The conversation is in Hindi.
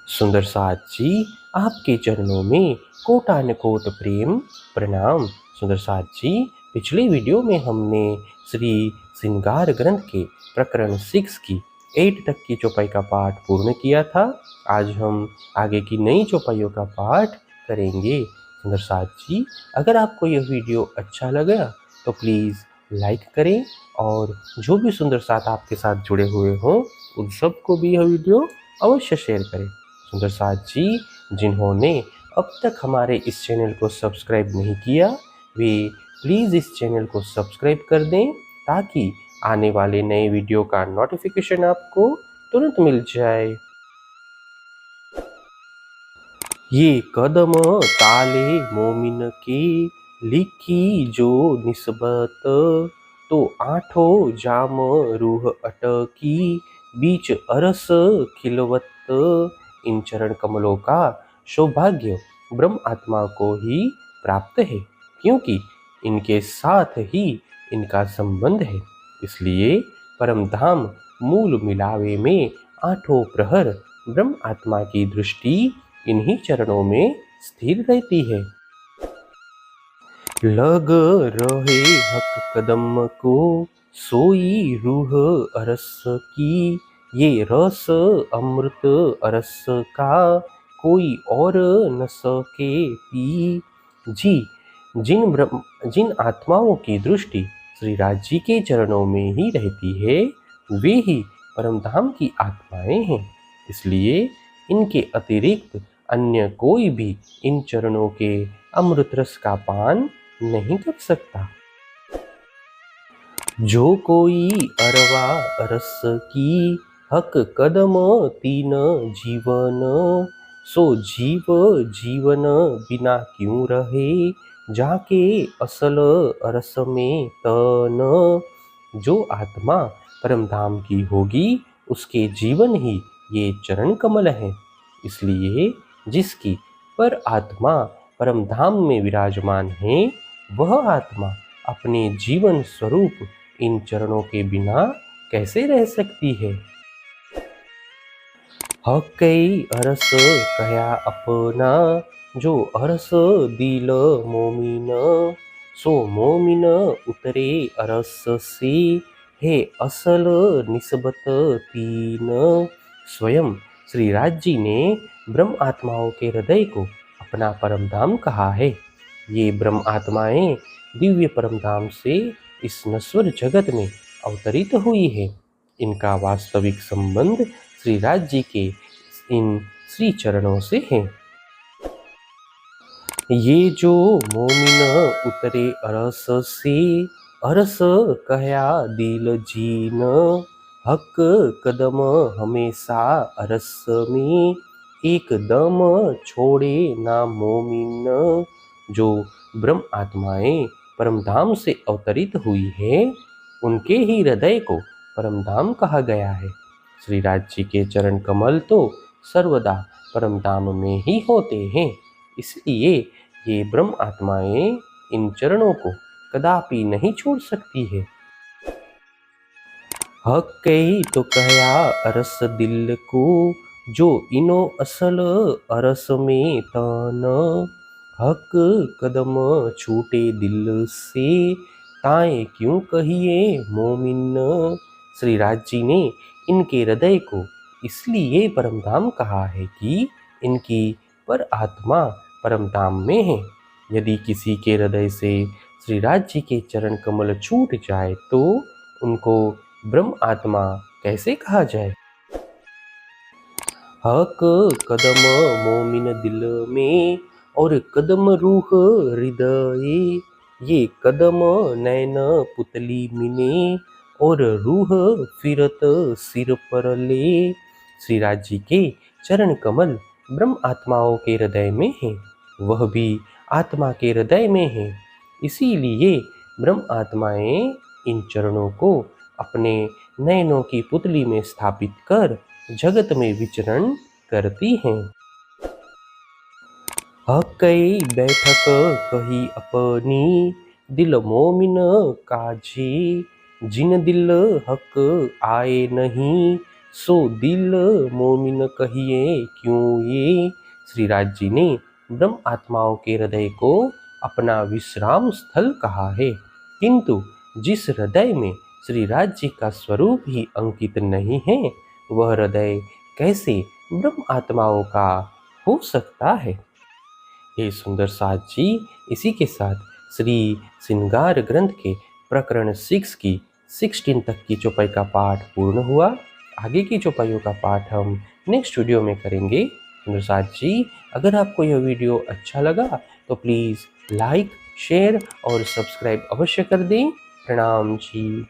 सुंदर साथ जी, आपके चरणों में कोटान कोट प्रेम प्रणाम। सुंदर साथ जी, पिछले वीडियो में हमने श्री श्रृंगार ग्रंथ के प्रकरण 6 की 8 तक की चौपाई का पाठ पूर्ण किया था। आज हम आगे की नई चौपाइयों का पाठ करेंगे। सुंदर साथ जी, अगर आपको यह वीडियो अच्छा लगा तो प्लीज़ लाइक करें और जो भी सुंदर साथ आपके साथ जुड़े हुए हों उन सबको भी यह वीडियो अवश्य शेयर करें। सुंदर साथ जी, जिन्होंने अब तक हमारे इस चैनल को सब्सक्राइब नहीं किया, वे प्लीज़ इस चैनल को सब्सक्राइब कर दें ताकि आने वाले नए वीडियो का नोटिफिकेशन आपको तुरंत मिल जाए। ये कदम ताले मोमिन के लिखी जो निस्बत, तो आठों जाम रूह अटकी बीच अरस खिलवत। इन चरण कमलों का सौभाग्य ब्रह्म आत्मा को ही प्राप्त है, क्योंकि इनके साथ ही इनका संबंध है। इसलिए परम धाम मूल मिलावे में आठों प्रहर ब्रह्म आत्मा की दृष्टि इन्हीं चरणों में स्थिर रहती है। लग रहे हक कदम को सोई रूह अरस की, ये रस अमृत अरस का कोई और न सके पी। जी, जिन आत्माओं की दृष्टि श्री राज जी के चरणों में ही रहती है, वे ही परमधाम की आत्माएं हैं। इसलिए इनके अतिरिक्त अन्य कोई भी इन चरणों के अमृत रस का पान नहीं कर सकता। जो कोई अरवा रस की हक कदम तीन जीवन, सो जीव जीवन बिना क्यों रहे जाके असल रस में तन। जो आत्मा परमधाम की होगी उसके जीवन ही ये चरण कमल है। इसलिए जिसकी पर आत्मा परमधाम में विराजमान है, वह आत्मा अपने जीवन स्वरूप इन चरणों के बिना कैसे रह सकती है। हकई अरस कया अपना, जो अरस दिल मोमिन, सो मोमिन उतरे अरस से है असल निस्बत तीन। स्वयं श्री राज जी ने ब्रह्म आत्माओं के हृदय को अपना परमधाम कहा है। ये ब्रह्म आत्माएं दिव्य परमधाम से इस नश्वर जगत में अवतरित हुई है। इनका वास्तविक संबंध श्री राज जी के इन श्री चरणों से है। ये जो मोमिन उतरे अरस से, अरस कहया दिल जीन, हक कदम हमेशा अरस में एकदम छोड़े ना मोमिन। जो ब्रह्म आत्माएं परमधाम से अवतरित हुई है, उनके ही हृदय को परमधाम कहा गया है। श्री राज जी के चरण कमल तो सर्वदा परमधाम में ही होते हैं। इसलिए ये ब्रह्म आत्माएं इन चरणों को कदापि नहीं छोड़ सकती है। हक कही तो कहया अरस दिल को, जो इनो असल अरस में तन। हक कदम छूटे दिल से, ताए क्यों कहिए मोमिन। श्री राज जी ने इनके हृदय को इसलिए परमधाम कहा है कि इनकी पर आत्मा परमधाम में है। यदि किसी के हृदय से श्री राज जी के चरण कमल छूट जाए तो उनको ब्रह्म आत्मा कैसे कहा जाए। हक कदम मोमिन दिल में और कदम रूह हृदय, ये कदम नैन पुतली मिने और रूह फिरत सिर पर ले। श्री राज जी के चरण कमल ब्रह्म आत्माओं के हृदय में है, वह भी आत्मा के हृदय में है। इसीलिए ब्रह्म आत्माएं इन चरणों को अपने नयनों की पुतली में स्थापित कर जगत में विचरण करती हैं। हकई बैठक कही अपनी, दिल मोमिन काजी, जिन दिल हक आए नहीं, सो दिल मोमिन कहिए क्यों ये। श्री राज जी ने ब्रह्म आत्माओं के हृदय को अपना विश्राम स्थल कहा है, किंतु जिस हृदय में श्री राज जी का स्वरूप ही अंकित नहीं है, वह हृदय कैसे ब्रह्म आत्माओं का हो सकता है। हे सुंदर साथ जी, इसी के साथ श्री श्रृंगार ग्रंथ के प्रकरण 6 की 16 तक की चौपाई का पाठ पूर्ण हुआ। आगे की चौपाइयों का पाठ हम नेक्स्ट वीडियो में करेंगे। सुंदर साथ जी, अगर आपको यह वीडियो अच्छा लगा तो प्लीज़ लाइक, शेयर और सब्सक्राइब अवश्य कर दें। प्रणाम जी।